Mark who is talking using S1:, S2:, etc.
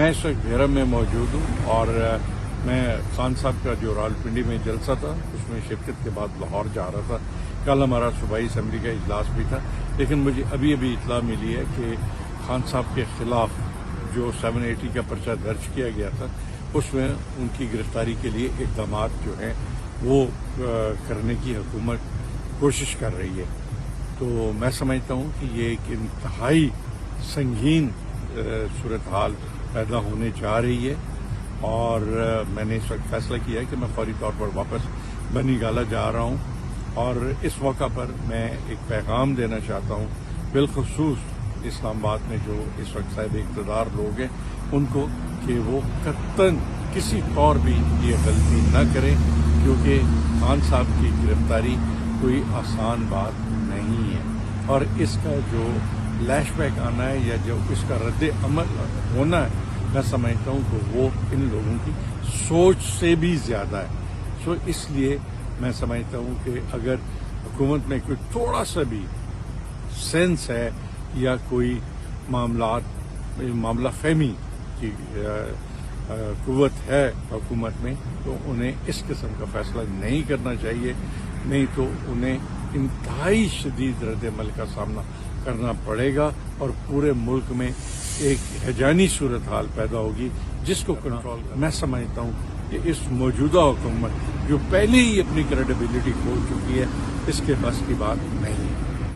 S1: میں اس وقت بھیرم میں موجود ہوں اور میں خان صاحب کا جو راولپنڈی میں جلسہ تھا اس میں شرکت کے بعد لاہور جا رہا تھا. کل ہمارا صوبائی اسمبلی کا اجلاس بھی تھا، لیکن مجھے ابھی اطلاع ملی ہے کہ خان صاحب کے خلاف جو 780 کا پرچہ درج کیا گیا تھا اس میں ان کی گرفتاری کے لیے اقدامات جو ہیں وہ کرنے کی حکومت کوشش کر رہی ہے. تو میں سمجھتا ہوں کہ یہ ایک انتہائی سنگین صورتحال پیدا ہونے جا رہی ہے اور میں نے اس وقت فیصلہ کیا ہے کہ میں فوری طور پر واپس بنی گالہ جا رہا ہوں اور اس موقع پر میں ایک پیغام دینا چاہتا ہوں بالخصوص اسلام آباد میں جو اس وقت صاحب اقتدار لوگ ہیں ان کو کہ وہ قطعاً کسی طور بھی یہ غلطی نہ کریں، کیونکہ خان صاحب کی گرفتاری کوئی آسان بات نہیں ہے اور اس کا جو لیش بیک آنا ہے یا جو اس کا رد عمل ہونا ہے میں سمجھتا ہوں کہ وہ ان لوگوں کی سوچ سے بھی زیادہ ہے. سو اس لیے میں سمجھتا ہوں کہ اگر حکومت میں کوئی تھوڑا سا بھی سینس ہے یا کوئی معاملہ فہمی کی قوت ہے حکومت میں تو انہیں اس قسم کا فیصلہ نہیں کرنا چاہیے، نہیں تو انہیں انتہائی شدید رد عمل کا سامنا کرنا پڑے گا اور پورے ملک میں ایک ہیجانی صورتحال پیدا ہوگی جس کو کنٹرول میں سمجھتا ہوں کہ اس موجودہ حکومت جو پہلے ہی اپنی کریڈیبلٹی کھو چکی ہے اس کے بس کی بات نہیں ہے.